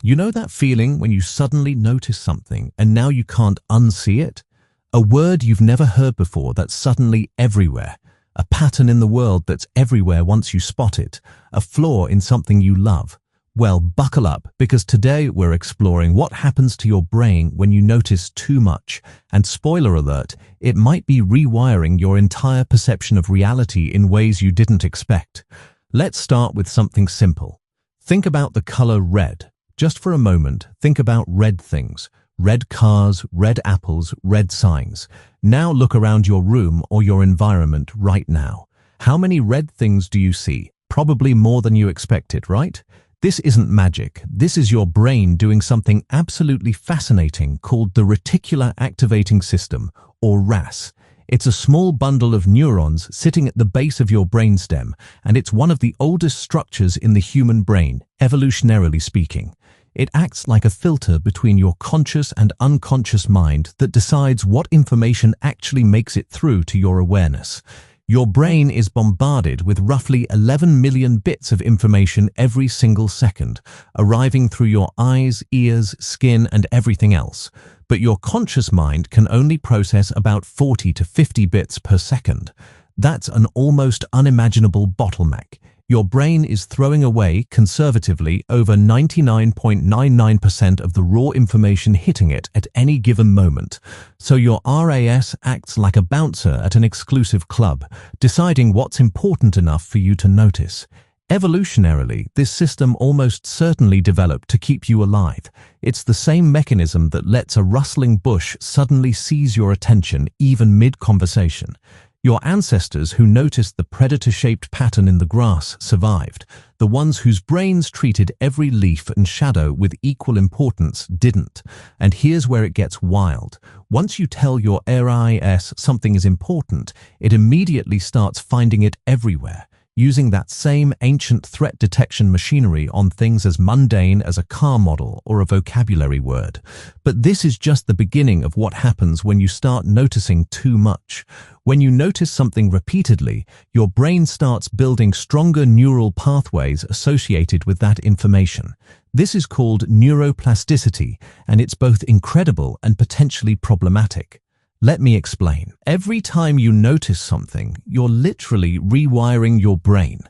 You know that feeling when you suddenly notice something and now you can't unsee it? A word you've never heard before that's suddenly everywhere. A pattern in the world that's everywhere once you spot it. A flaw in something you love. Well, buckle up, because today we're exploring what happens to your brain when you notice too much. And spoiler alert, it might be rewiring your entire perception of reality in ways you didn't expect. Let's start with something simple. Think about the color red. Just for a moment, think about red things. Red cars, red apples, red signs. Now look around your room or your environment right now. How many red things do you see? Probably more than you expected, right? This isn't magic. This is your brain doing something absolutely fascinating called the reticular activating system, or RAS. It's a small bundle of neurons sitting at the base of your brainstem, and it's one of the oldest structures in the human brain, evolutionarily speaking. It acts like a filter between your conscious and unconscious mind that decides what information actually makes it through to your awareness. Your brain is bombarded with roughly 11 million bits of information every single second, arriving through your eyes, ears, skin, and everything else. But your conscious mind can only process about 40 to 50 bits per second. That's an almost unimaginable bottleneck. Your brain is throwing away, conservatively, over 99.99% of the raw information hitting it at any given moment. So your RAS acts like a bouncer at an exclusive club, deciding what's important enough for you to notice. Evolutionarily, this system almost certainly developed to keep you alive. It's the same mechanism that lets a rustling bush suddenly seize your attention, even mid-conversation. Your ancestors who noticed the predator-shaped pattern in the grass survived. The ones whose brains treated every leaf and shadow with equal importance didn't. And here's where it gets wild. Once you tell your RAS something is important, it immediately starts finding it everywhere, using that same ancient threat detection machinery on things as mundane as a car model or a vocabulary word. But this is just the beginning of what happens when you start noticing too much. When you notice something repeatedly, your brain starts building stronger neural pathways associated with that information. This is called neuroplasticity, and it's both incredible and potentially problematic. Let me explain. Every time you notice something, you're literally rewiring your brain.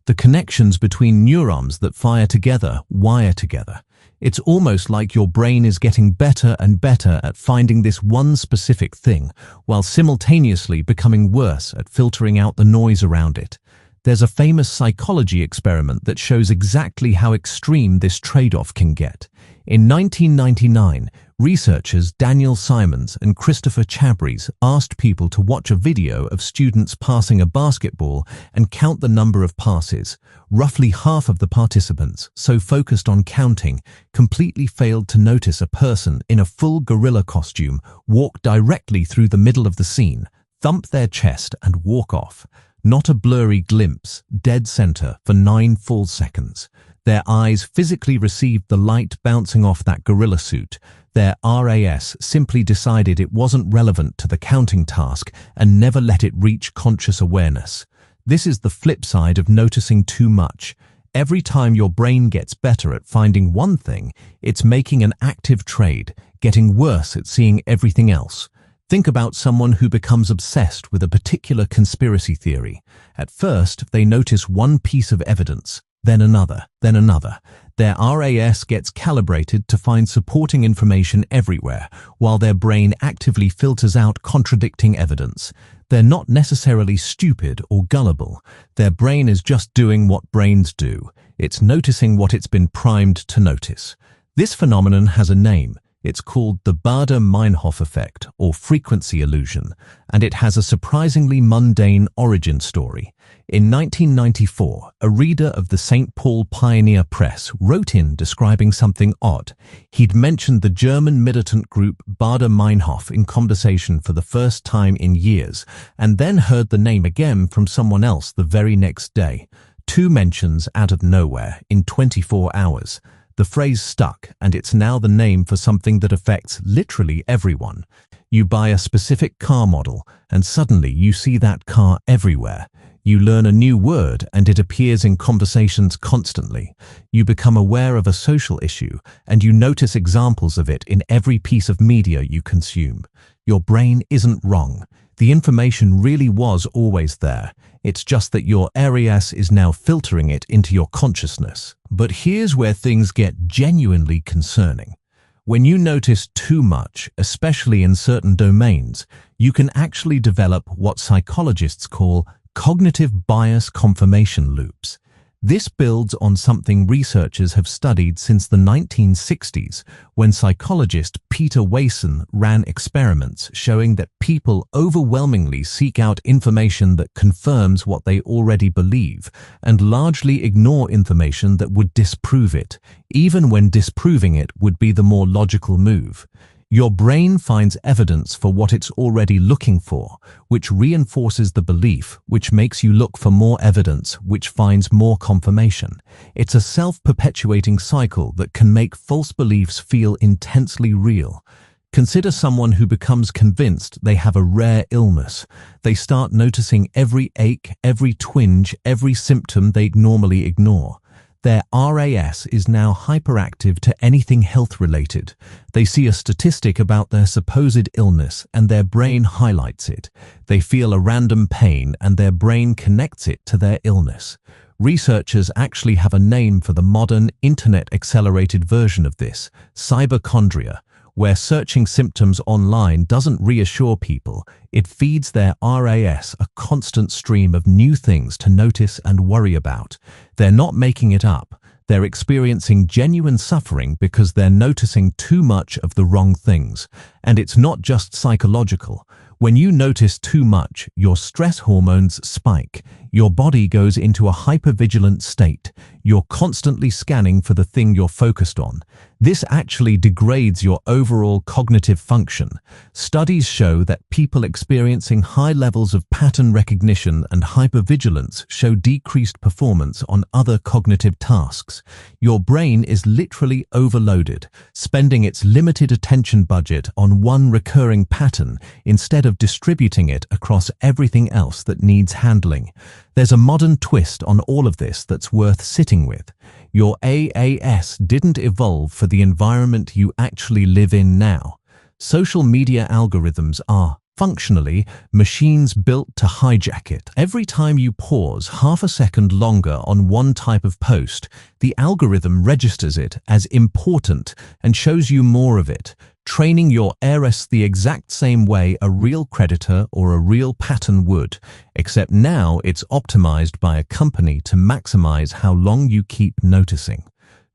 The connections between neurons that fire together wire together. It's almost like your brain is getting better and better at finding this one specific thing, while simultaneously becoming worse at filtering out the noise around it. There's a famous psychology experiment that shows exactly how extreme this trade-off can get. In 1999, researchers Daniel Simons and Christopher Chabris asked people to watch a video of students passing a basketball and count the number of passes. Roughly half of the participants, so focused on counting, completely failed to notice a person in a full gorilla costume walk directly through the middle of the scene, thump their chest and walk off. Not a blurry glimpse, dead center for 9 full seconds. Their eyes physically received the light bouncing off that gorilla suit. Their RAS simply decided it wasn't relevant to the counting task and never let it reach conscious awareness. This is the flip side of noticing too much. Every time your brain gets better at finding one thing, it's making an active trade, getting worse at seeing everything else. Think about someone who becomes obsessed with a particular conspiracy theory. At first, they notice one piece of evidence, then another, then another. Their RAS gets calibrated to find supporting information everywhere, while their brain actively filters out contradicting evidence. They're not necessarily stupid or gullible. Their brain is just doing what brains do. It's noticing what it's been primed to notice. This phenomenon has a name. It's called the Baader-Meinhof effect, or frequency illusion, and it has a surprisingly mundane origin story. In 1994, a reader of the St. Paul Pioneer Press wrote in describing something odd. He'd mentioned the German militant group Baader-Meinhof in conversation for the first time in years, and then heard the name again from someone else the very next day. 2 mentions out of nowhere in 24 hours. The phrase stuck, and it's now the name for something that affects literally everyone. You buy a specific car model, and suddenly you see that car everywhere. You learn a new word and it appears in conversations constantly. You become aware of a social issue and you notice examples of it in every piece of media you consume. Your brain isn't wrong. The information really was always there. It's just that your RAS is now filtering it into your consciousness. But here's where things get genuinely concerning. When you notice too much, especially in certain domains, you can actually develop what psychologists call cognitive bias confirmation loops. This builds on something researchers have studied since the 1960s, when psychologist Peter Wason ran experiments showing that people overwhelmingly seek out information that confirms what they already believe and largely ignore information that would disprove it, even when disproving it would be the more logical move. Your brain finds evidence for what it's already looking for, which reinforces the belief, which makes you look for more evidence, which finds more confirmation. It's a self-perpetuating cycle that can make false beliefs feel intensely real. Consider someone who becomes convinced they have a rare illness. They start noticing every ache, every twinge, every symptom they normally ignore. Their RAS is now hyperactive to anything health-related. They see a statistic about their supposed illness and their brain highlights it. They feel a random pain and their brain connects it to their illness. Researchers actually have a name for the modern, internet-accelerated version of this, cyberchondria, where searching symptoms online doesn't reassure people. It feeds their RAS a constant stream of new things to notice and worry about. They're not making it up. They're experiencing genuine suffering because they're noticing too much of the wrong things. And it's not just psychological. When you notice too much, your stress hormones spike. Your body goes into a hypervigilant state. You're constantly scanning for the thing you're focused on. This actually degrades your overall cognitive function. Studies show that people experiencing high levels of pattern recognition and hypervigilance show decreased performance on other cognitive tasks. Your brain is literally overloaded, spending its limited attention budget on one recurring pattern instead of distributing it across everything else that needs handling. There's a modern twist on all of this that's worth sitting with. Your AAS didn't evolve for the environment you actually live in now. Social media algorithms are, functionally, machines built to hijack it. Every time you pause half a second longer on one type of post, the algorithm registers it as important and shows you more of it, training your RAS the exact same way a real predator or a real pattern would, except now it's optimized by a company to maximize how long you keep noticing.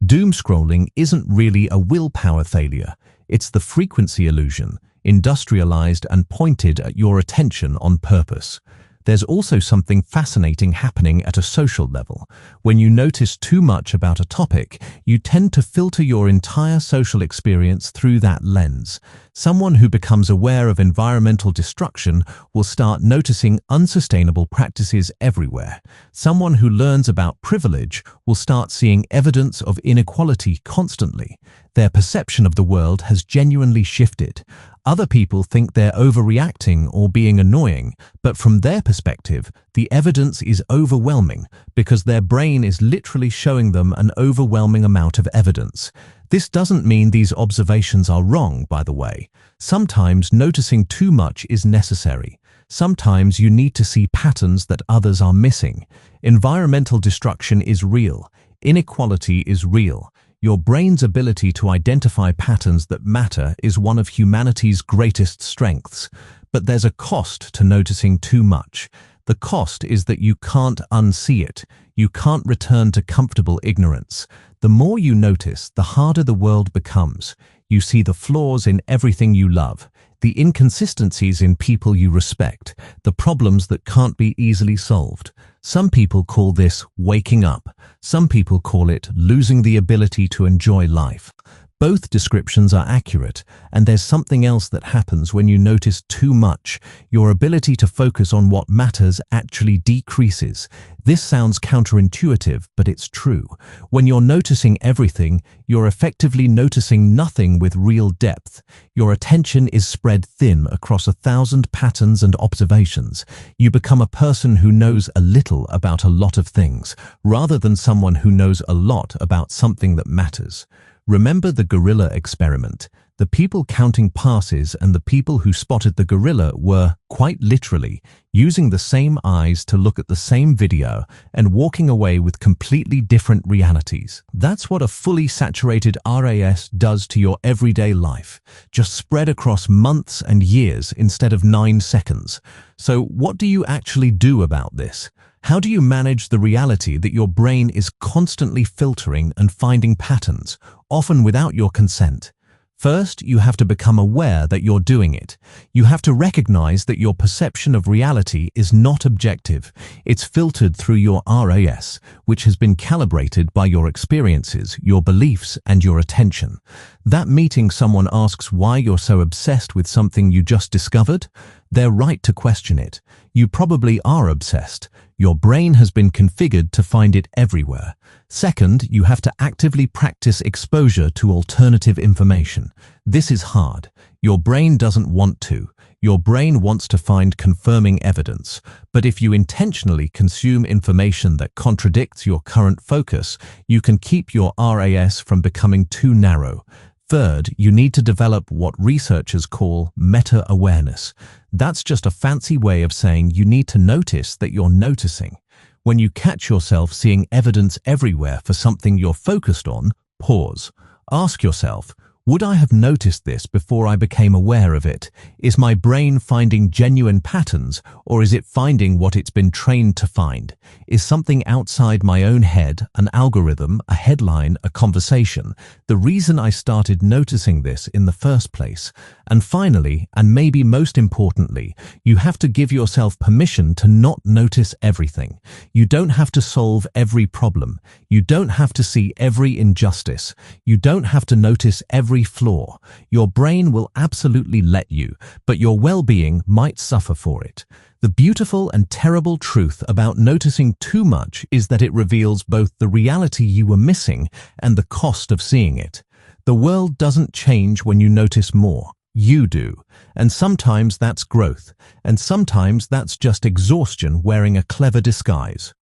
Doom scrolling isn't really a willpower failure, it's the frequency illusion, industrialized and pointed at your attention on purpose. There's also something fascinating happening at a social level. When you notice too much about a topic, you tend to filter your entire social experience through that lens. Someone who becomes aware of environmental destruction will start noticing unsustainable practices everywhere. Someone who learns about privilege will start seeing evidence of inequality constantly. Their perception of the world has genuinely shifted. Other people think they're overreacting or being annoying, but from their perspective, the evidence is overwhelming because their brain is literally showing them an overwhelming amount of evidence. This doesn't mean these observations are wrong, by the way. Sometimes noticing too much is necessary. Sometimes you need to see patterns that others are missing. Environmental destruction is real. Inequality is real. Your brain's ability to identify patterns that matter is one of humanity's greatest strengths. But there's a cost to noticing too much. The cost is that you can't unsee it. You can't return to comfortable ignorance. The more you notice, the harder the world becomes. You see the flaws in everything you love, the inconsistencies in people you respect, the problems that can't be easily solved. Some people call this waking up. Some people call it losing the ability to enjoy life. Both descriptions are accurate, and there's something else that happens when you notice too much. Your ability to focus on what matters actually decreases. This sounds counterintuitive, but it's true. When you're noticing everything, you're effectively noticing nothing with real depth. Your attention is spread thin across 1,000 patterns and observations. You become a person who knows a little about a lot of things, rather than someone who knows a lot about something that matters. Remember the gorilla experiment. The people counting passes and the people who spotted the gorilla were, quite literally, using the same eyes to look at the same video and walking away with completely different realities. That's what a fully saturated RAS does to your everyday life, just spread across months and years instead of 9 seconds. So what do you actually do about this? How do you manage the reality that your brain is constantly filtering and finding patterns, often without your consent? First, you have to become aware that you're doing it. You have to recognize that your perception of reality is not objective. It's filtered through your RAS, which has been calibrated by your experiences, your beliefs, and your attention. That meeting someone asks why you're so obsessed with something you just discovered, they're right to question it. You probably are obsessed. Your brain has been configured to find it everywhere. Second, you have to actively practice exposure to alternative information. This is hard. Your brain doesn't want to. Your brain wants to find confirming evidence. But if you intentionally consume information that contradicts your current focus, you can keep your RAS from becoming too narrow. Third, you need to develop what researchers call meta-awareness. That's just a fancy way of saying you need to notice that you're noticing. When you catch yourself seeing evidence everywhere for something you're focused on, pause. Ask yourself, would I have noticed this before I became aware of it? Is my brain finding genuine patterns, or is it finding what it's been trained to find? Is something outside my own head, an algorithm, a headline, a conversation, the reason I started noticing this in the first place? And finally, and maybe most importantly, you have to give yourself permission to not notice everything. You don't have to solve every problem. You don't have to see every injustice. You don't have to notice every flaw. Your brain will absolutely let you, but your well-being might suffer for it. The beautiful and terrible truth about noticing too much is that it reveals both the reality you were missing and the cost of seeing it. The world doesn't change when you notice more. You do. And sometimes that's growth, and sometimes that's just exhaustion wearing a clever disguise.